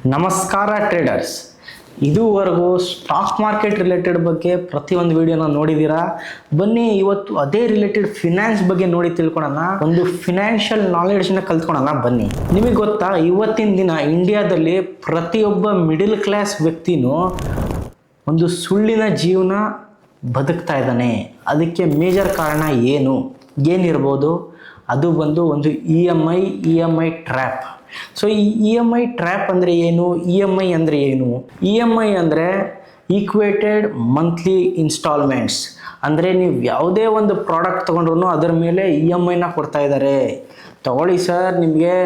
ನಮಸ್ಕಾರ ಟ್ರೇಡರ್ಸ್. ಇದುವರೆಗೂ stock market related ಬಗ್ಗೆ ಪ್ರತಿಯೊಂದು ವಿಡಿಯೋನ ನೋಡಿದ್ದೀರಾ. ಬನ್ನಿ ಇವತ್ತು ಅದೇ ರಿಲೇಟೆಡ್ ಫಿನಾನ್ಸ್ ಬಗ್ಗೆ ನೋಡಿ ತಿಳ್ಕೊಳ್ಳೋಣ, ಒಂದು ಫಿನಾನ್ಷಿಯಲ್ ನಾಲೆಡ್ಜ್ನ ಕಲ್ತ್ಕೊಳ್ಳೋಣ ಬನ್ನಿ. ನಿಮಗೆ ಗೊತ್ತಾ, ಇವತ್ತಿನ ದಿನ ಇಂಡಿಯಾದಲ್ಲಿ ಪ್ರತಿಯೊಬ್ಬ ಮಿಡಿಲ್ ಕ್ಲಾಸ್ ವ್ಯಕ್ತಿನೂ ಒಂದು ಸುಳ್ಳಿನ ಜೀವನ ಬದುಕ್ತಾ ಇದ್ದಾನೆ. ಅದಕ್ಕೆ ಮೇಜರ್ ಕಾರಣ ಏನಿರ್ಬೋದು? ಅದು ಬಂದು ಒಂದು E M I trap. So ಈ ಇ ಎಮ್ ಐ ಟ್ರ್ಯಾಪ್ ಅಂದರೆ ಏನು? ಇ ಎಮ್ ಐ ಅಂದರೆ ಏನು? ಇ ಎಮ್ ಐ ಅಂದರೆ ಈಕ್ವೇಟೆಡ್ ಮಂತ್ಲಿ ಇನ್ಸ್ಟಾಲ್ಮೆಂಟ್ಸ್. ಅಂದರೆ ನೀವು ಯಾವುದೇ ಒಂದು ಪ್ರಾಡಕ್ಟ್ ತೊಗೊಂಡ್ರು ಅದರ ಮೇಲೆ ಇ ಎಮ್ ಐನ ಕೊಡ್ತಾ ಇದ್ದಾರೆ. ತಗೊಳ್ಳಿ ಸರ್, ನಿಮಗೆ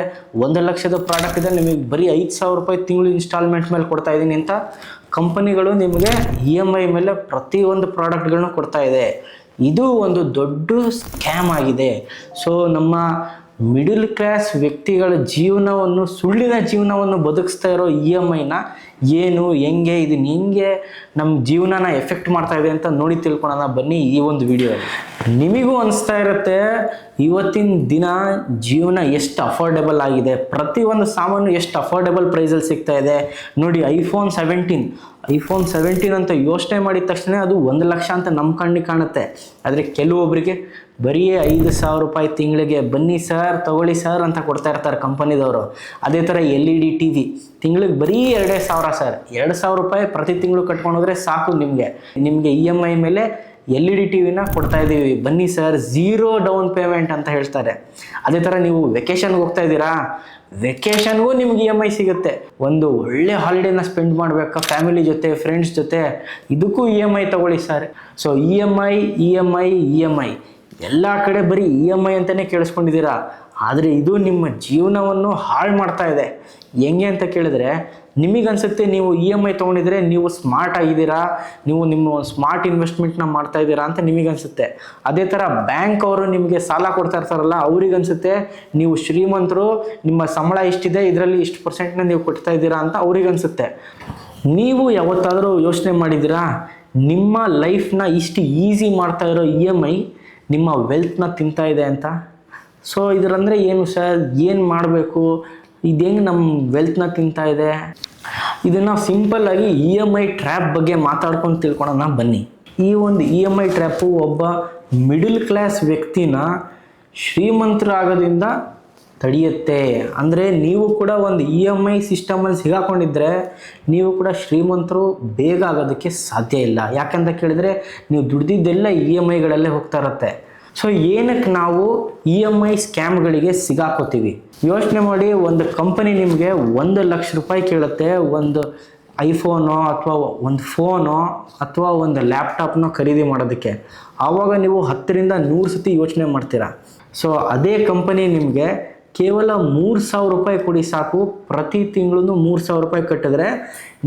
1,00,000 ಪ್ರಾಡಕ್ಟ್ ಇದೆ, ನಿಮಗೆ ಬರೀ 5,000 ರೂಪಾಯಿ ತಿಂಗಳು ಇನ್ಸ್ಟಾಲ್ಮೆಂಟ್ ಮೇಲೆ ಕೊಡ್ತಾ ಇದ್ದೀನಿ ಅಂತ ಕಂಪನಿಗಳು ನಿಮಗೆ ಇ ಎಮ್ ಐ ಮೇಲೆ ಪ್ರತಿಯೊಂದು ಪ್ರಾಡಕ್ಟ್ಗಳನ್ನ ಕೊಡ್ತಾ ಇದೆ. ಇದು ಒಂದು ದೊಡ್ಡ ಸ್ಕ್ಯಾಮ್ ಆಗಿದೆ. ಸೊ ನಮ್ಮ ಮಿಡಿಲ್ ಕ್ಲಾಸ್ ವ್ಯಕ್ತಿಗಳ ಜೀವನವನ್ನು, ಸುಳ್ಳಿನ ಜೀವನವನ್ನು ಬದುಕಿಸ್ತಾ ಇರೋ ಇ ಎಮ್ ಐನ ಹೆಂಗೆ ನಮ್ಮ ಜೀವನನ ಎಫೆಕ್ಟ್ ಮಾಡ್ತಾ ಇದೆ ಅಂತ ನೋಡಿ ತಿಳ್ಕೊಳ್ಳೋಣ ಬನ್ನಿ ಈ ಒಂದು ವಿಡಿಯೋದಲ್ಲಿ. ನಿಮಗೂ ಅನಿಸ್ತಾ ಇರುತ್ತೆ ಇವತ್ತಿನ ದಿನ ಜೀವನ ಎಷ್ಟು ಅಫೋರ್ಡೆಬಲ್ ಆಗಿದೆ, ಪ್ರತಿಯೊಂದು ಸಾಮಾನು ಎಷ್ಟು ಅಫೋರ್ಡೆಬಲ್ ಪ್ರೈಸಲ್ಲಿ ಸಿಗ್ತಾ ಇದೆ ನೋಡಿ. ಐಫೋನ್ 17 ಅಂತ ಯೋಚನೆ ಮಾಡಿದ ತಕ್ಷಣ ಅದು 1,00,000 ಅಂತ ನಮ್ಮ ಕಣ್ಣಿಗೆ ಕಾಣುತ್ತೆ. ಆದರೆ ಕೆಲವೊಬ್ಬರಿಗೆ ಬರೀ 5,000 ರೂಪಾಯಿ ತಿಂಗಳಿಗೆ, ಬನ್ನಿ ಸರ್ ತಗೊಳ್ಳಿ ಸರ್ ಅಂತ ಕೊಡ್ತಾ ಇರ್ತಾರೆ ಕಂಪನಿದವರು. ಅದೇ ಥರ LED TV ತಿಂಗಳಿಗೆ ಬರೀ 2,000 ಸರ್, 2,000 ರೂಪಾಯಿ ಪ್ರತಿ ತಿಂಗಳು ಕಟ್ಕೊಂಡೋದ್ರೆ ಸಾಕು. ನಿಮಗೆ ಇ ಎಮ್ ಐ ಮೇಲೆ LED TVನ ಕೊಡ್ತಾ ಇದ್ದೀವಿ, ಬನ್ನಿ ಸರ್, 0 ಡೌನ್ ಪೇಮೆಂಟ್ ಅಂತ ಹೇಳ್ತಾರೆ. ಅದೇ ಥರ ನೀವು ವೆಕೇಷನ್ಗೆ ಹೋಗ್ತಾ ಇದ್ದೀರಾ, ವೆಕೇಷನ್ಗೂ ನಿಮ್ಗೆ ಇ ಎಮ್ ಐ ಸಿಗುತ್ತೆ. ಒಂದು ಒಳ್ಳೆ ಹಾಲಿಡೇನ ಸ್ಪೆಂಡ್ ಮಾಡಬೇಕಾ ಫ್ಯಾಮಿಲಿ ಜೊತೆ, ಫ್ರೆಂಡ್ಸ್ ಜೊತೆ, ಇದಕ್ಕೂ ಇ ಎಮ್ ಐ ತಗೊಳ್ಳಿ sir. So E M I ಎಲ್ಲ ಕಡೆ ಬರೀ ಇ ಎಮ್ ಐ ಅಂತಲೇ ಕೇಳಿಸ್ಕೊಂಡಿದ್ದೀರಾ. ಆದರೆ ಇದು ನಿಮ್ಮ ಜೀವನವನ್ನು ಹಾಳು ಮಾಡ್ತಾ ಇದೆ. ಹೆಂಗೆ ಅಂತ ಕೇಳಿದ್ರೆ, ನಿಮಗನ್ಸುತ್ತೆ ನೀವು ಇ ಎಮ್ ಐ ತೊಗೊಂಡಿದ್ರೆ ನೀವು ಸ್ಮಾರ್ಟ್ ಆಗಿದ್ದೀರಾ, ನೀವು ನಿಮ್ಮ ಸ್ಮಾರ್ಟ್ ಇನ್ವೆಸ್ಟ್ಮೆಂಟ್ನ ಮಾಡ್ತಾ ಇದ್ದೀರಾ ಅಂತ ನಿಮಗನ್ಸುತ್ತೆ. ಅದೇ ಥರ ಬ್ಯಾಂಕ್ ಅವರು ನಿಮಗೆ ಸಾಲ ಕೊಡ್ತಾ ಇರ್ತಾರಲ್ಲ, ಅವ್ರಿಗನ್ಸುತ್ತೆ ನೀವು ಶ್ರೀಮಂತರು, ನಿಮ್ಮ ಸಂಬಳ ಇಷ್ಟಿದೆ, ಇದರಲ್ಲಿ ಇಷ್ಟು % ನೀವು ಕೊಡ್ತಾ ಇದ್ದೀರಾ ಅಂತ ಅವ್ರಿಗನ್ಸುತ್ತೆ. ನೀವು ಯಾವತ್ತಾದರೂ ಯೋಚನೆ ಮಾಡಿದ್ದೀರಾ ನಿಮ್ಮ ಲೈಫ್ನ ಇಷ್ಟು ಈಸಿ ಮಾಡ್ತಾ ಇರೋ ಇ ಎಮ್ ಐ ನಿಮ್ಮ ವೆಲ್ತ್ನ ತಿಂತಾ ಇದೆ ಅಂತ? ಸೊ ಇದರಂದರೆ ಏನು ಸರ್, ಏನು ಮಾಡಬೇಕು, ಇದು ಹೆಂಗೆ ನಮ್ಮ ವೆಲ್ತ್ನ ತಿಂತಾ ಇದೆ? ಇದನ್ನು ಸಿಂಪಲ್ಲಾಗಿ ಇ ಎಮ್ ಐ ಟ್ರ್ಯಾಪ್ ಬಗ್ಗೆ ಮಾತಾಡ್ಕೊಂಡು ತಿಳ್ಕೊಳ್ಳೋಣ ಬನ್ನಿ. ಈ ಒಂದು ಇ ಎಮ್ ಐ ಟ್ರ್ಯಾಪು ಒಬ್ಬ ಮಿಡಲ್ ಕ್ಲಾಸ್ ವ್ಯಕ್ತಿನ ಶ್ರೀಮಂತರಾಗೋದ್ರಿಂದ ತಡೆಯುತ್ತೆ. ಅಂದರೆ ನೀವು ಕೂಡ ಒಂದು ಇ ಎಮ್ ಐ ಸಿಸ್ಟಮಲ್ಲಿ ಸಿಗಾಕೊಂಡಿದ್ರೆ ನೀವು ಕೂಡ ಶ್ರೀಮಂತರು ಬೇಗ ಆಗೋದಕ್ಕೆ ಸಾಧ್ಯ ಇಲ್ಲ. ಯಾಕಂತ ಕೇಳಿದರೆ ನೀವು ದುಡ್ದಿದ್ದೆಲ್ಲ ಇ ಎಮ್ ಐಗಳಲ್ಲೇ ಹೋಗ್ತಾ ಇರುತ್ತೆ. ಸೊ ಏನಕ್ಕೆ ನಾವು ಇ ಎಮ್ ಐ ಸ್ಕ್ಯಾಮ್ಗಳಿಗೆ ಸಿಗಾಕೋತೀವಿ? ಯೋಚನೆ ಮಾಡಿ, ಒಂದು ಕಂಪನಿ ನಿಮಗೆ 1,00,000 ರೂಪಾಯಿ ಕೇಳುತ್ತೆ ಒಂದು ಐಫೋನೋ ಅಥವಾ ಒಂದು ಫೋನೋ ಅಥವಾ ಒಂದು ಲ್ಯಾಪ್ಟಾಪ್ನೋ ಖರೀದಿ ಮಾಡೋದಕ್ಕೆ. ಆವಾಗ ನೀವು 10ರಿಂದ 100 ಸತಿ ಯೋಚನೆ ಮಾಡ್ತೀರಾ. ಸೊ ಅದೇ ಕಂಪನಿ ನಿಮಗೆ ಕೇವಲ 3,000 ರೂಪಾಯಿ ಕೊಡಿ ಸಾಕು, ಪ್ರತಿ ತಿಂಗಳು 3,000 ರೂಪಾಯಿ ಕಟ್ಟಿದ್ರೆ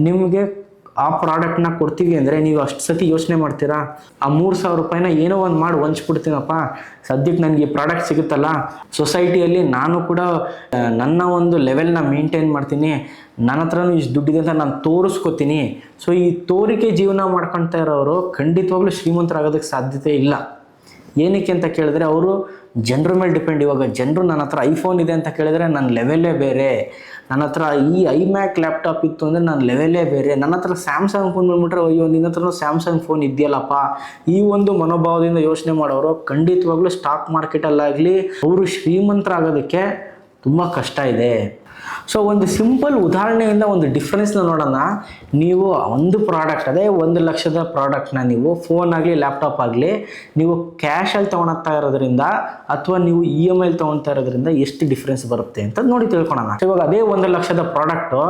ನಿಮಗೆ ಆ ಪ್ರಾಡಕ್ಟ್ನ ಕೊಡ್ತೀವಿ ಅಂದರೆ ನೀವು ಅಷ್ಟು ಸತಿ ಯೋಚನೆ ಮಾಡ್ತೀರಾ? ಆ 3,000 ರೂಪಾಯಿನ ಏನೋ ಒಂದು ಮಾಡಿ ಹೊಂಚ್ಬಿಡ್ತೀನಪ್ಪ, ಸದ್ಯಕ್ಕೆ ನನಗೆ ಈ ಪ್ರಾಡಕ್ಟ್ ಸಿಗುತ್ತಲ್ಲ, ಸೊಸೈಟಿಯಲ್ಲಿ ನಾನು ಕೂಡ ನನ್ನ ಒಂದು ಲೆವೆಲ್ನ ಮೇಂಟೈನ್ ಮಾಡ್ತೀನಿ, ನನ್ನ ಹತ್ರನೂ ಇಷ್ಟು ದುಡ್ಡಿದೆ ಅಂತ ನಾನು ತೋರಿಸ್ಕೊತೀನಿ. ಸೊ ಈ ತೋರಿಕೆ ಜೀವನ ಮಾಡ್ಕೊಳ್ತಾ ಇರೋರು ಖಂಡಿತವಾಗ್ಲೂ ಶ್ರೀಮಂತರಾಗೋದಕ್ಕೆ ಸಾಧ್ಯತೆ ಇಲ್ಲ. ಏನಕ್ಕೆ ಅಂತ ಕೇಳಿದ್ರೆ ಅವರು ಜನರ ಮೇಲೆ ಡಿಪೆಂಡ್. ಇವಾಗ ಜನರು ನನ್ನ ಹತ್ರ ಐಫೋನ್ ಇದೆ ಅಂತ ಕೇಳಿದ್ರೆ ನನ್ನ ಲೆವೆಲ್ಲೇ ಬೇರೆ, ನನ್ನ ಹತ್ರ ಈ iMac ಲ್ಯಾಪ್ಟಾಪ್ ಇತ್ತು ಅಂದರೆ ನನ್ನ ಲೆವೆಲ್ಲೇ ಬೇರೆ, ನನ್ನ ಹತ್ರ ಸ್ಯಾಮ್ಸಂಗ್ ಫೋನ್ ಬಂದ್ಬಿಟ್ರೆ ಅಯ್ಯೋ ನಿನ್ನ ಹತ್ರನೂ ಸ್ಯಾಮ್ಸಂಗ್ ಫೋನ್ ಇದೆಯಲ್ಲಪ್ಪ, ಈ ಒಂದು ಮನೋಭಾವದಿಂದ ಯೋಚನೆ ಮಾಡೋರು ಖಂಡಿತವಾಗ್ಲೂ ಸ್ಟಾಕ್ ಮಾರ್ಕೆಟಲ್ಲಾಗಲಿ ಅವರು ಶ್ರೀಮಂತರಾಗೋದಕ್ಕೆ ತುಂಬ ಕಷ್ಟ ಇದೆ. ಸೊ ಒಂದು ಸಿಂಪಲ್ ಉದಾಹರಣೆಯಿಂದ ಒಂದು ಡಿಫ್ರೆನ್ಸ್ನ ನೋಡೋಣ. ನೀವು ಒಂದು ಪ್ರಾಡಕ್ಟ್, ಅದೇ 1,00,000 ಪ್ರಾಡಕ್ಟ್ನ ನೀವು ಫೋನ್ ಆಗಲಿ ಲ್ಯಾಪ್ಟಾಪ್ ಆಗಲಿ ನೀವು ಕ್ಯಾಶಲ್ಲಿ ತೊಗೊಳ್ತಾ ಇರೋದ್ರಿಂದ ಅಥವಾ ನೀವು ಇ ಎಮ್ ಐಲಿ ತೊಗೊಳ್ತಾ ಇರೋದ್ರಿಂದ ಎಷ್ಟು ಡಿಫ್ರೆನ್ಸ್ ಬರುತ್ತೆ ಅಂತ ನೋಡಿ ತಿಳ್ಕೊಳ್ಳೋಣ. ಇವಾಗ ಅದೇ 1,00,000 ಪ್ರಾಡಕ್ಟು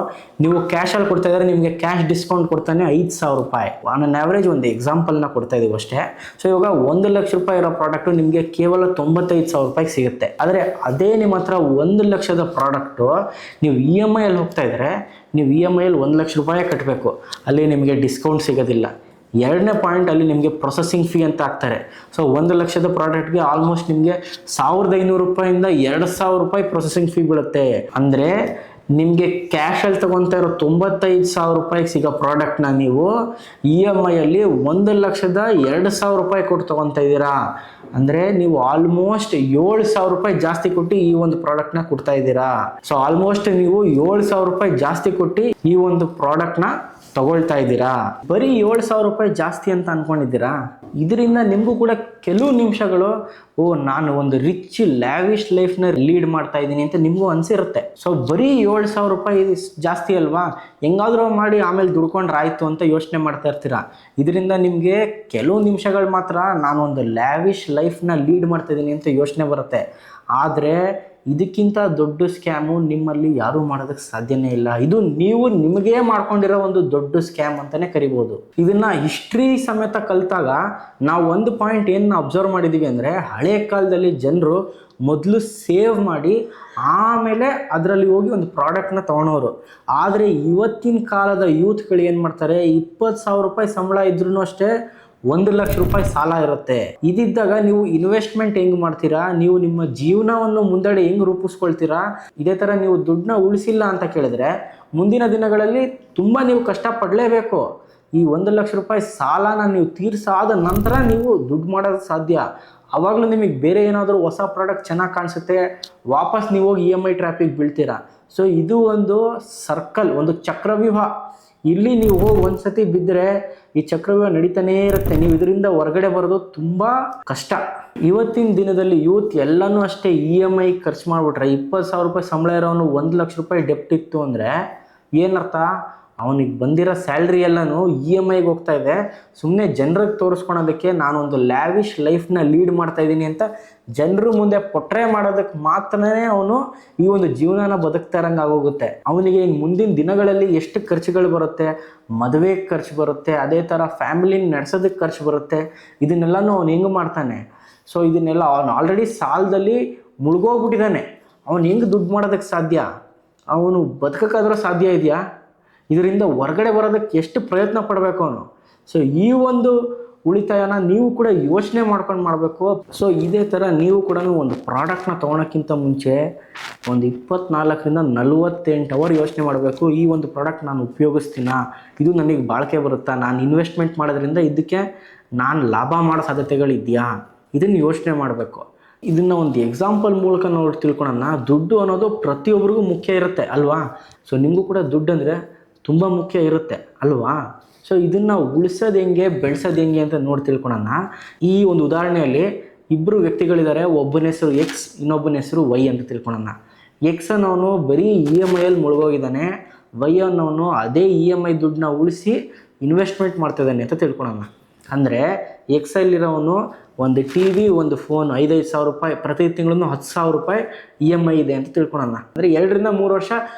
ನೀವು ಕ್ಯಾಶಲ್ಲಿ ಕೊಡ್ತಾ ಇದ್ದಾರೆ, ನಿಮಗೆ ಕ್ಯಾಶ್ ಡಿಸ್ಕೌಂಟ್ ಕೊಡ್ತಾನೆ 5,000 ರೂಪಾಯಿ. ಆನ್ ಆ್ಯಾವ್ರೇಜ್ ಒಂದು ಎಕ್ಸಾಂಪಲ್ನ ಕೊಡ್ತಾ ಇದೀವಿ ಅಷ್ಟೇ. ಸೊ ಇವಾಗ 1,00,000 ರೂಪಾಯಿ ಇರೋ ಪ್ರಾಡಕ್ಟು ನಿಮಗೆ ಕೇವಲ 95,000 ರೂಪಾಯಿಗೆ ಸಿಗುತ್ತೆ. ಆದರೆ ಅದೇ ನಿಮ್ಮ ಹತ್ರ 1,00,000 ಪ್ರಾಡಕ್ಟು ನೀವು ಇ ಎಮ್ ಐಯಲ್ಲಿ ಹೋಗ್ತಾ ಇದ್ದರೆ ನೀವು ಇ ಎಮ್ ಐಯಲ್ಲಿ 1,00,000 ರೂಪಾಯಿ ಕಟ್ಟಬೇಕು, ಅಲ್ಲಿ ನಿಮಗೆ ಡಿಸ್ಕೌಂಟ್ ಸಿಗೋದಿಲ್ಲ. ಎರಡನೇ ಪಾಯಿಂಟ್, ಅಲ್ಲಿ ನಿಮಗೆ ಪ್ರೊಸೆಸಿಂಗ್ ಫೀ ಅಂತ ಹಾಕ್ತಾರೆ. ಸೊ 1,00,000 ಪ್ರಾಡಕ್ಟ್ಗೆ ಆಲ್ಮೋಸ್ಟ್ ನಿಮಗೆ 1,500 ರೂಪಾಯಿಂದ 2,000 ರೂಪಾಯಿ ಪ್ರೊಸೆಸಿಂಗ್ ಫೀ ಬೀಳುತ್ತೆ. ಅಂದರೆ ನಿಮಗೆ ಕ್ಯಾಶಲ್ಲಿ ತಗೊತಾ ಇರೋ 95,000 ರೂಪಾಯಿಗೆ ಸಿಗೋ ಪ್ರಾಡಕ್ಟ್ನ ನೀವು EMIಯಲ್ಲಿ 1,02,000 ರೂಪಾಯಿ ಕೊಟ್ಟು ತೊಗೊತಾ ಇದ್ದೀರಾ. ಅಂದರೆ ನೀವು ಆಲ್ಮೋಸ್ಟ್ 7,000 ರೂಪಾಯಿ ಜಾಸ್ತಿ ಕೊಟ್ಟು ಈ ಒಂದು ಪ್ರಾಡಕ್ಟ್ನ ಕೊಡ್ತಾ ಇದ್ದೀರಾ. ಸೊ ಆಲ್ಮೋಸ್ಟ್ ನೀವು 7,000 ರೂಪಾಯಿ ಜಾಸ್ತಿ ಕೊಟ್ಟು ಈ ಒಂದು ಪ್ರಾಡಕ್ಟ್ನ ತಗೊಳ್ತಾ ಇದ್ದೀರಾ. ಬರೀ 7,000 ರೂಪಾಯಿ ಜಾಸ್ತಿ ಅಂತ ಅನ್ಕೊಂಡಿದ್ದೀರಾ. ಇದರಿಂದ ನಿಮಗೂ ಕೂಡ ಕೆಲವು ನಿಮಿಷಗಳು ನಾನು ಒಂದು ರಿಚ್ ಲ್ಯಾವಿಶ್ ಲೈಫ್ನ ಲೀಡ್ ಮಾಡ್ತಾ ಇದ್ದೀನಿ ಅಂತ ನಿಮಗೂ ಅನಿಸಿರುತ್ತೆ. ಸೊ ಬರೀ 7,000 ರೂಪಾಯಿ ಜಾಸ್ತಿ ಅಲ್ವಾ, ಹೆಂಗಾದ್ರೂ ಮಾಡಿ ಆಮೇಲೆ ದುಡ್ಕೊಂಡ್ರೆ ಆಯಿತು ಅಂತ ಯೋಚನೆ ಮಾಡ್ತಾ ಇರ್ತೀರಾ. ಇದರಿಂದ ನಿಮಗೆ ಕೆಲವು ನಿಮಿಷಗಳು ಮಾತ್ರ ನಾನು ಒಂದು ಲ್ಯಾವಿಶ್ ಲೈಫ್ನ ಲೀಡ್ ಮಾಡ್ತಾ ಇದ್ದೀನಿ ಅಂತ ಯೋಚನೆ ಬರುತ್ತೆ. ಆದರೆ ಇದಕ್ಕಿಂತ ದೊಡ್ಡ ಸ್ಕ್ಯಾಮು ನಿಮ್ಮಲ್ಲಿ ಯಾರೂ ಮಾಡೋದಕ್ಕೆ ಸಾಧ್ಯನೇ ಇಲ್ಲ. ಇದು ನೀವು ನಿಮಗೇ ಮಾಡ್ಕೊಂಡಿರೋ ಒಂದು ದೊಡ್ಡ ಸ್ಕ್ಯಾಮ್ ಅಂತಲೇ ಕರಿಬೋದು. ಇದನ್ನು ಹಿಸ್ಟ್ರಿ ಸಮೇತ ಕಲಿತಾಗ ನಾವು ಒಂದು ಪಾಯಿಂಟ್ ಏನು ಅಬ್ಸರ್ವ್ ಮಾಡಿದ್ದೀವಿ ಅಂದರೆ, ಹಳೆ ಕಾಲದಲ್ಲಿ ಜನರು ಮೊದಲು ಸೇವ್ ಮಾಡಿ ಆಮೇಲೆ ಅದರಲ್ಲಿ ಹೋಗಿ ಒಂದು ಪ್ರಾಡಕ್ಟ್ನ ತೊಗೊಳೋರು. ಆದರೆ ಇವತ್ತಿನ ಕಾಲದ ಯೂತ್ಗಳು ಏನು ಮಾಡ್ತಾರೆ, 20,000 ರೂಪಾಯಿ ಸಂಬಳ ಇದ್ರೂ ಅಷ್ಟೇ 1,00,000 ರೂಪಾಯಿ ಸಾಲ ಇರುತ್ತೆ. ಇದಿದ್ದಾಗ ನೀವು ಇನ್ವೆಸ್ಟ್ಮೆಂಟ್ ಹೆಂಗೆ ಮಾಡ್ತೀರಾ, ನೀವು ನಿಮ್ಮ ಜೀವನವನ್ನು ಮುಂದಡೆ ಹೆಂಗೆ ರೂಪಿಸ್ಕೊಳ್ತೀರಾ. ಇದೇ ಥರ ನೀವು ದುಡ್ಡನ್ನ ಉಳಿಸಿಲ್ಲ ಅಂತ ಕೇಳಿದ್ರೆ ಮುಂದಿನ ದಿನಗಳಲ್ಲಿ ತುಂಬ ನೀವು ಕಷ್ಟಪಡಲೇಬೇಕು. ಈ 1,00,000 ರೂಪಾಯಿ ಸಾಲನ ನೀವು ತೀರಿಸಾದ ನಂತರ ನೀವು ದುಡ್ಡು ಮಾಡೋದು ಸಾಧ್ಯ. ಆವಾಗಲೂ ನಿಮಗೆ ಬೇರೆ ಏನಾದರೂ ಹೊಸ ಪ್ರಾಡಕ್ಟ್ ಚೆನ್ನಾಗಿ ಕಾಣಿಸುತ್ತೆ, ವಾಪಸ್ ನೀವು ಹೋಗಿ EMI ಟ್ರ್ಯಾಪಿಗೆ ಬೀಳ್ತೀರಾ. ಸೊ ಇದು ಒಂದು ಸರ್ಕಲ್, ಒಂದು ಚಕ್ರವ್ಯೂಹ. ಇಲ್ಲಿ ನೀವು ಹೋಗಿ ಒಂದ್ಸತಿ ಬಿದ್ದರೆ ಈ ಚಕ್ರವ್ಯೂಹ ನಡೀತಾನೇ ಇರುತ್ತೆ. ನೀವು ಇದರಿಂದ ಹೊರಗಡೆ ಬರೋದು ತುಂಬ ಕಷ್ಟ. ಇವತ್ತಿನ ದಿನದಲ್ಲಿ ಯೂತ್ ಎಲ್ಲನೂ ಅಷ್ಟೇ EMI ಖರ್ಚು ಮಾಡಿಬಿಟ್ರೆ, 20,000 ರೂಪಾಯಿ ಸಂಬಳ ಇರೋನು 1,00,000 ರೂಪಾಯಿ ಡೆಪ್ಟ್ ಇತ್ತು ಅಂದರೆ ಏನರ್ಥ, ಅವನಿಗೆ ಬಂದಿರೋ ಸ್ಯಾಲ್ರಿ ಎಲ್ಲನೂ EMIಗೆ ಹೋಗ್ತಾ ಇದೆ. ಸುಮ್ಮನೆ ಜನರಿಗೆ ತೋರಿಸ್ಕೊಳೋದಕ್ಕೆ ನಾನೊಂದು ಲ್ಯಾವಿಶ್ ಲೈಫ್ನ ಲೀಡ್ ಮಾಡ್ತಾ ಇದ್ದೀನಿ ಅಂತ ಜನರು ಮುಂದೆ ಪೊಟ್ರೆ ಮಾಡೋದಕ್ಕೆ ಮಾತ್ರನೇ ಅವನು ಈ ಒಂದು ಜೀವನನ ಬದುಕ್ತಾ ಇರೋಂಗೆ ಆಗೋಗುತ್ತೆ. ಅವನಿಗೆ ಮುಂದಿನ ದಿನಗಳಲ್ಲಿ ಎಷ್ಟು ಖರ್ಚುಗಳು ಬರುತ್ತೆ, ಮದುವೆಗೆ ಖರ್ಚು ಬರುತ್ತೆ, ಅದೇ ಥರ ಫ್ಯಾಮಿಲಿನ ನಡೆಸೋದಕ್ಕೆ ಖರ್ಚು ಬರುತ್ತೆ. ಇದನ್ನೆಲ್ಲನೂ ಅವನು ಹೆಂಗೆ ಮಾಡ್ತಾನೆ. ಸೊ ಇದನ್ನೆಲ್ಲ ಅವನು ಆಲ್ರೆಡಿ ಸಾಲದಲ್ಲಿ ಮುಳುಗೋಗ್ಬಿಟ್ಟಿದ್ದಾನೆ. ಅವನು ಹೆಂಗೆ ದುಡ್ಡು ಮಾಡೋದಕ್ಕೆ ಸಾಧ್ಯ, ಅವನು ಬದುಕೋಕ್ಕಾದ್ರೂ ಸಾಧ್ಯ ಇದೆಯಾ? ಇದರಿಂದ ಹೊರಗಡೆ ಬರೋದಕ್ಕೆ ಎಷ್ಟು ಪ್ರಯತ್ನ ಪಡಬೇಕು ಅವನು. ಸೊ ಈ ಒಂದು ಉಳಿತಾಯನ ನೀವು ಕೂಡ ಯೋಚನೆ ಮಾಡ್ಕೊಂಡು ಮಾಡಬೇಕು. ಸೊ ಇದೇ ಥರ ನೀವು ಕೂಡ ಒಂದು ಪ್ರಾಡಕ್ಟ್ನ ತೊಗೊಳಕ್ಕಿಂತ ಮುಂಚೆ ಒಂದು 24ರಿಂದ 48 ಅವರ್ ಯೋಚನೆ ಮಾಡಬೇಕು. ಈ ಒಂದು ಪ್ರಾಡಕ್ಟ್ ನಾನು ಉಪಯೋಗಿಸ್ತೀನಾ, ಇದು ನನಗೆ ಬಾಳಿಕೆ ಬರುತ್ತಾ, ನಾನು ಇನ್ವೆಸ್ಟ್ಮೆಂಟ್ ಮಾಡೋದ್ರಿಂದ ಇದಕ್ಕೆ ನಾನು ಲಾಭ ಮಾಡೋ ಸಾಧ್ಯತೆಗಳಿದೆಯಾ, ಇದನ್ನು ಯೋಚನೆ ಮಾಡಬೇಕು. ಇದನ್ನು ಒಂದು ಎಕ್ಸಾಂಪಲ್ ಮೂಲಕ ನೋಡಿ ತಿಳ್ಕೊಳ್ಳೋಣ. ದುಡ್ಡು ಅನ್ನೋದು ಪ್ರತಿಯೊಬ್ಬರಿಗೂ ಮುಖ್ಯ ಇರುತ್ತೆ ಅಲ್ವಾ. ಸೊ ನಿಮಗೂ ಕೂಡ ದುಡ್ಡು ಅಂದರೆ ತುಂಬ ಮುಖ್ಯ ಇರುತ್ತೆ ಅಲ್ವಾ. ಸೊ ಇದನ್ನು ಉಳಿಸೋದು ಹೆಂಗೆ, ಬೆಳೆಸೋದು ಹೆಂಗೆ ಅಂತ ನೋಡಿ ತಿಳ್ಕೊಳ್ಳೋಣ. ಈ ಒಂದು ಉದಾಹರಣೆಯಲ್ಲಿ ಇಬ್ಬರು ವ್ಯಕ್ತಿಗಳಿದ್ದಾರೆ. ಒಬ್ಬನ ಹೆಸರು X, ಇನ್ನೊಬ್ಬನ ಹೆಸರು Y ಅಂತ ತಿಳ್ಕೊಳ್ಳೋಣ. X ಅನ್ನೋನು ಬರೀ EMIಯಲ್ಲಿ ಮುಳುಗೋಗಿದ್ದಾನೆ, Y ಅನ್ನೋನು ಅದೇ EMI ದುಡ್ಡನ್ನ ಉಳಿಸಿ ಇನ್ವೆಸ್ಟ್ಮೆಂಟ್ ಮಾಡ್ತಿದ್ದಾನೆ ಅಂತ ತಿಳ್ಕೊಳ್ಳೋಣ. ಅಂದರೆ Xಲ್ಲಿರೋವನು ಒಂದು TV, ಒಂದು ಫೋನ್ 5,000 ರೂಪಾಯಿ ಪ್ರತಿ ತಿಂಗಳು 10,000 ರೂಪಾಯಿ EMI ಇದೆ ಅಂತ ತಿಳ್ಕೊಳ್ಳೋಣ. ಅಂದರೆ 2ರಿಂದ 3 ವರ್ಷ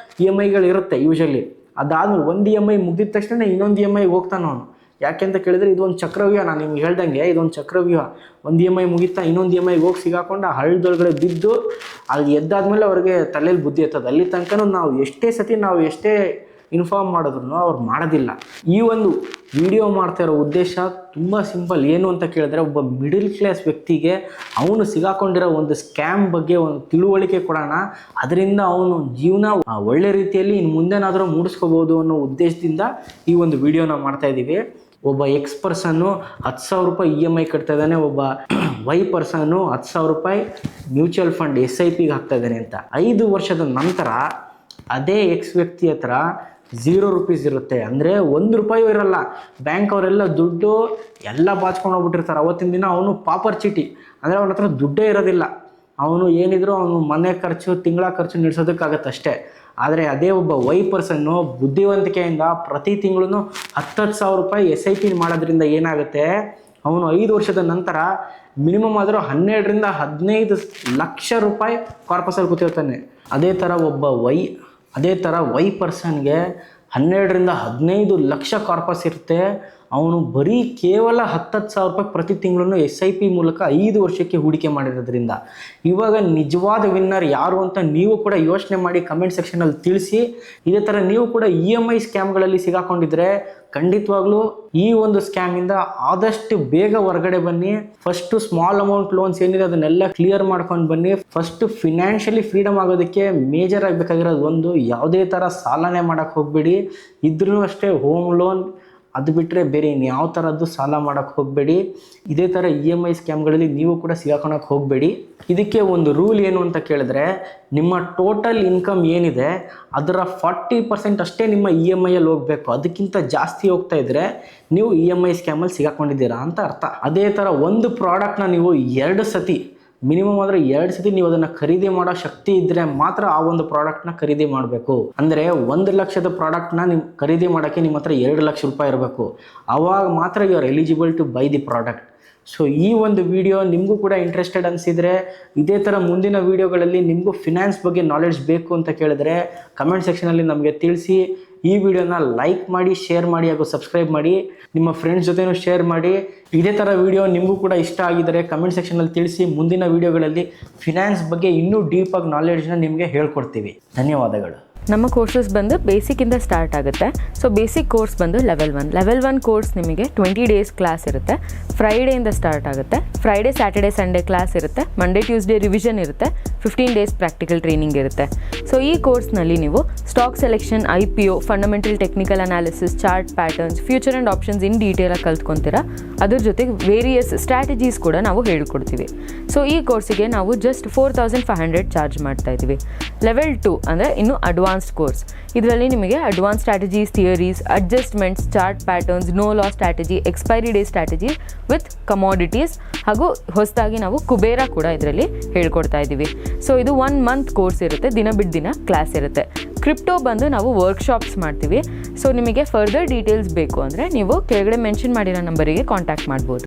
EMIಗಳು ಇರುತ್ತೆ ಯೂಶಲಿ. ಅದಾದ್ಮೇಲೆ ಒಂದು EMI ಮುಗಿದ ತಕ್ಷಣ ಇನ್ನೊಂದು EMI ಹೋಗ್ತಾನೆ ಅವನು. ಯಾಕೆಂತ ಕೇಳಿದ್ರೆ ಇದೊಂದು ಚಕ್ರವ್ಯೂಹ. ನಾನು ನಿಮ್ಗೆ ಹೇಳ್ದಂಗೆ ಇದೊಂದು ಚಕ್ರವ್ಯೂಹ. ಒಂದು EMI ಮುಗಿತಾ ಇನ್ನೊಂದು EMI ಹೋಗಿ ಸಿಗಾಕೊಂಡು ಆ ಹಳ್ಳದೊಳಗಡೆ ಬಿದ್ದು ಅಲ್ಲಿ ಎದ್ದಾದ್ಮೇಲೆ ಅವ್ರಿಗೆ ತಲೆಯಲ್ಲಿ ಬುದ್ಧಿ ಎತ್ತದ. ಅಲ್ಲಿ ತನಕ ನಾವು ಎಷ್ಟೇ ಇನ್ಫಾರ್ಮ್ ಮಾಡಿದ್ರು ಅವ್ರು ಮಾಡೋದಿಲ್ಲ. ಈ ಒಂದು ವಿಡಿಯೋ ಮಾಡ್ತಾ ಇರೋ ಉದ್ದೇಶ ತುಂಬ ಸಿಂಪಲ್. ಏನು ಅಂತ ಕೇಳಿದ್ರೆ, ಒಬ್ಬ ಮಿಡಲ್ ಕ್ಲಾಸ್ ವ್ಯಕ್ತಿಗೆ ಅವನು ಸಿಗಾಕೊಂಡಿರೋ ಒಂದು ಸ್ಕ್ಯಾಮ್ ಬಗ್ಗೆ ಒಂದು ತಿಳುವಳಿಕೆ ಕೊಡೋಣ. ಅದರಿಂದ ಅವನು ಜೀವನ ಒಳ್ಳೆ ರೀತಿಯಲ್ಲಿ ಇನ್ನು ಮುಂದೆನಾದರೂ ಮೂಡಿಸ್ಕೋಬೋದು ಅನ್ನೋ ಉದ್ದೇಶದಿಂದ ಈ ಒಂದು ವಿಡಿಯೋನ ಮಾಡ್ತಾ ಇದ್ದೀವಿ. ಒಬ್ಬ X ಪರ್ಸನ್ನು 10,000 ರೂಪಾಯಿ EMI ಕಟ್ತಾ ಇದ್ದಾನೆ, ಒಬ್ಬ Y ಪರ್ಸನ್ನು 10,000 ರೂಪಾಯಿ ಮ್ಯೂಚುವಲ್ ಫಂಡ್ SIPಗೆ ಹಾಕ್ತಾ ಇದ್ದಾನೆ ಅಂತ. 5 ವರ್ಷದ ನಂತರ ಅದೇ X ವ್ಯಕ್ತಿ ಹತ್ರ 0 ರೂಪೀಸ್ ಇರುತ್ತೆ. ಅಂದರೆ 1 ರೂಪಾಯೂ ಇರಲ್ಲ. ಬ್ಯಾಂಕ್ ಅವರೆಲ್ಲ ದುಡ್ಡು ಎಲ್ಲ ಬಾಚ್ಕೊಂಡು ಹೋಗ್ಬಿಟ್ಟಿರ್ತಾರೆ. ಅವತ್ತಿನ ದಿನ ಅವನು ಪಾಪರ್ ಚೀಟಿ, ಅಂದರೆ ಅವನ ಹತ್ರ ದುಡ್ಡೇ ಇರೋದಿಲ್ಲ. ಅವನು ಏನಿದ್ರು ಅವನು ಮನೆ ಖರ್ಚು, ತಿಂಗಳ ಖರ್ಚು ನಡೆಸೋದಕ್ಕಾಗತ್ತೆ ಅಷ್ಟೇ. ಆದರೆ ಅದೇ ಒಬ್ಬ Y ಪರ್ಸನ್ನು ಬುದ್ಧಿವಂತಿಕೆಯಿಂದ ಪ್ರತಿ ತಿಂಗಳು 10,000 ರೂಪಾಯಿ SIP ಮಾಡೋದ್ರಿಂದ ಏನಾಗುತ್ತೆ, ಅವನು 5 ವರ್ಷದ ನಂತರ ಮಿನಿಮಮ್ ಆದರೂ 12ರಿಂದ 15 ಲಕ್ಷ ರೂಪಾಯಿ ಕಾರ್ಪಸಲ್ಲಿ ಕೂತಿರ್ತಾನೆ. ಅದೇ ಥರ Y ಪರ್ಸನ್ಗೆ 12ರಿಂದ 15 ಲಕ್ಷ ಕಾರ್ಪಸ್ ಇರುತ್ತೆ. ಅವನು ಬರೀ ಕೇವಲ 10,000 ರೂಪಾಯಿ ಪ್ರತಿ ತಿಂಗಳನ್ನು SIP ಮೂಲಕ 5 ವರ್ಷಕ್ಕೆ ಹೂಡಿಕೆ ಮಾಡಿರೋದ್ರಿಂದ ಇವಾಗ ನಿಜವಾದ ವಿನ್ನರ್ ಯಾರು ಅಂತ ನೀವು ಕೂಡ ಯೋಚನೆ ಮಾಡಿ ಕಮೆಂಟ್ ಸೆಕ್ಷನಲ್ಲಿ ತಿಳಿಸಿ. ಇದೇ ಥರ ನೀವು ಕೂಡ EMI ಸ್ಕ್ಯಾಮ್ಗಳಲ್ಲಿ ಸಿಗಾಕೊಂಡಿದ್ರೆ ಖಂಡಿತವಾಗ್ಲೂ ಈ ಒಂದು ಸ್ಕ್ಯಾಮಿಂದ ಆದಷ್ಟು ಬೇಗ ಹೊರಗಡೆ ಬನ್ನಿ. ಫಸ್ಟ್ ಸ್ಮಾಲ್ ಅಮೌಂಟ್ ಲೋನ್ಸ್ ಏನಿದೆ ಅದನ್ನೆಲ್ಲ ಕ್ಲಿಯರ್ ಮಾಡ್ಕೊಂಡು ಬನ್ನಿ. ಫಸ್ಟ್ ಫಿನಾನ್ಷಿಯಲಿ ಫ್ರೀಡಮ್ ಆಗೋದಕ್ಕೆ ಮೇಜರ್ ಆಗಬೇಕಾಗಿರೋದು ಒಂದು, ಯಾವುದೇ ಥರ ಸಾಲನೇ ಮಾಡೋಕ್ಕೆ ಹೋಗಬೇಡಿ. ಇದ್ರೂ ಅಷ್ಟೇ ಹೋಮ್ ಲೋನ್, ಅದು ಬಿಟ್ಟರೆ ಬೇರೆ ಇನ್ಯಾವ ಥರದ್ದು ಸಾಲ ಮಾಡೋಕ್ಕೆ ಹೋಗಬೇಡಿ. ಇದೇ ಥರ EMI ಸ್ಕ್ಯಾಮ್ಗಳಲ್ಲಿ ನೀವು ಕೂಡ ಸಿಗಾಕೊಳಕ್ಕೆ ಹೋಗಬೇಡಿ. ಇದಕ್ಕೆ ಒಂದು ರೂಲ್ ಏನು ಅಂತ ಕೇಳಿದ್ರೆ, ನಿಮ್ಮ ಟೋಟಲ್ ಇನ್ಕಮ್ ಏನಿದೆ ಅದರ 40% ಅಷ್ಟೇ ನಿಮ್ಮ EMIಯಲ್ಲಿ ಹೋಗಬೇಕು. ಅದಕ್ಕಿಂತ ಜಾಸ್ತಿ ಹೋಗ್ತಾ ಇದ್ದರೆ ನೀವು EMI ಸ್ಕ್ಯಾಮಲ್ಲಿ ಸಿಗಾಕೊಂಡಿದ್ದೀರಾ ಅಂತ ಅರ್ಥ. ಅದೇ ಥರ ಒಂದು ಪ್ರಾಡಕ್ಟ್ನ ನೀವು 2 ಸತಿ ಮಿನಿಮಮ್ ಆದರೆ 2 ಸತಿ ನೀವು ಅದನ್ನು ಖರೀದಿ ಮಾಡೋ ಶಕ್ತಿ ಇದ್ದರೆ ಮಾತ್ರ ಆ ಒಂದು ಪ್ರಾಡಕ್ಟ್ನ ಖರೀದಿ ಮಾಡಬೇಕು. ಅಂದರೆ 1 ಲಕ್ಷದ ಪ್ರಾಡಕ್ಟ್ನ ನೀವು ಖರೀದಿ ಮಾಡೋಕ್ಕೆ ನಿಮ್ಮ ಹತ್ರ 2 ಲಕ್ಷ ರೂಪಾಯಿ ಇರಬೇಕು. ಆವಾಗ ಮಾತ್ರ you are eligible to buy the product. So ಈ ಒಂದು ವಿಡಿಯೋ ನಿಮಗೂ ಕೂಡ ಇಂಟ್ರೆಸ್ಟೆಡ್ ಅನಿಸಿದರೆ, ಇದೇ ಥರ ಮುಂದಿನ ವೀಡಿಯೋಗಳಲ್ಲಿ ನಿಮಗೂ ಫಿನಾನ್ಸ್ ಬಗ್ಗೆ ನಾಲೆಡ್ಜ್ ಬೇಕು ಅಂತ ಕೇಳಿದ್ರೆ ಕಮೆಂಟ್ ಸೆಕ್ಷನಲ್ಲಿ ನಮಗೆ ತಿಳಿಸಿ. ಈ ವಿಡಿಯೋನ ಲೈಕ್ ಮಾಡಿ, ಶೇರ್ ಮಾಡಿ ಹಾಗೂ ಸಬ್ಸ್ಕ್ರೈಬ್ ಮಾಡಿ. ನಿಮ್ಮ ಫ್ರೆಂಡ್ಸ್ ಜೊತೆನೂ ಶೇರ್ ಮಾಡಿ. ಇದೇ ಥರ ವಿಡಿಯೋ ನಿಮಗೂ ಕೂಡ ಇಷ್ಟ ಆಗಿದ್ದರೆ ಕಮೆಂಟ್ ಸೆಕ್ಷನಲ್ಲಿ ತಿಳಿಸಿ. ಮುಂದಿನ ವಿಡಿಯೋಗಳಲ್ಲಿ ಫಿನಾನ್ಸ್ ಬಗ್ಗೆ ಇನ್ನೂ ಡೀಪಾಗಿ ನಾಲೆಡ್ಜ್ನ ನಿಮಗೆ ಹೇಳ್ಕೊಡ್ತೀವಿ. ಧನ್ಯವಾದಗಳು. ನಮ್ಮ ಕೋರ್ಸಸ್ ಬಂದು ಬೇಸಿಕ್ಕಿಂದ ಸ್ಟಾರ್ಟ್ ಆಗುತ್ತೆ. ಸೊ ಬೇಸಿಕ್ ಕೋರ್ಸ್ ಬಂದು ಲೆವೆಲ್ 1 ಕೋರ್ಸ್ ನಿಮಗೆ 20 ಡೇಸ್ ಕ್ಲಾಸ್ ಇರುತ್ತೆ. ಫ್ರೈಡೆಯಿಂದ ಸ್ಟಾರ್ಟ್ ಆಗುತ್ತೆ. ಫ್ರೈಡೆ, ಸ್ಯಾಟರ್ಡೆ, ಸಂಡೇ ಕ್ಲಾಸ್ ಇರುತ್ತೆ. ಮಂಡೇ, ಟ್ಯೂಸ್ಡೇ ರಿವಿಷನ್ ಇರುತ್ತೆ. 15 ಡೇಸ್ ಪ್ರಾಕ್ಟಿಕಲ್ ಟ್ರೈನಿಂಗ್ ಇರುತ್ತೆ. ಸೊ ಈ ಕೋರ್ಸ್ನಲ್ಲಿ ನೀವು stock selection, IPO, fundamental technical analysis, chart patterns, future and options in ಡೀಟೇಲಾಗಿ ಕಲ್ತ್ಕೊತೀರಾ. ಅದ್ರ ಜೊತೆಗೆ ವೇರಿಯಸ್ ಸ್ಟ್ರಾಟಜೀಸ್ ಕೂಡ ನಾವು ಹೇಳ್ಕೊಡ್ತೀವಿ. ಸೊ ಈ ಕೋರ್ಸಿಗೆ ನಾವು ಜಸ್ಟ್ 4,500 ಚಾರ್ಜ್ ಮಾಡ್ತಾ ಇದ್ದೀವಿ. ಲೆವೆಲ್ 2 ಅಂದರೆ ಇನ್ನು ಅಡ್ವಾನ್ಸ್ಡ್ ಕೋರ್ಸ್. ಇದರಲ್ಲಿ ನಿಮಗೆ advance strategies, theories, adjustments, chart patterns, no loss strategy, expiry day strategy with commodities ಹಾಗೂ ಹೊಸದಾಗಿ ನಾವು ಕುಬೇರ ಕೂಡ ಇದರಲ್ಲಿ ಹೇಳ್ಕೊಡ್ತಾ ಇದ್ದೀವಿ. ಸೊ ಇದು 1 ಮಂತ್ ಕೋರ್ಸ್ ಇರುತ್ತೆ. ದಿನ ಬಿಟ್ಟು ದಿನ ಕ್ಲಾಸ್ ಇರುತ್ತೆ. ಕ್ರಿಪ್ಟೋ ಬಂದು ನಾವು ವರ್ಕ್ಶಾಪ್ಸ್ ಮಾಡ್ತೀವಿ. ಸೊ ನಿಮಗೆ ಫರ್ದರ್ ಡೀಟೇಲ್ಸ್ ಬೇಕು ಅಂದರೆ ನೀವು ಕೆಳಗಡೆ ಮೆನ್ಷನ್ ಮಾಡಿರೋ ನಂಬರಿಗೆ ಕಾಂಟ್ಯಾಕ್ಟ್ ಮಾಡ್ಬೋದು.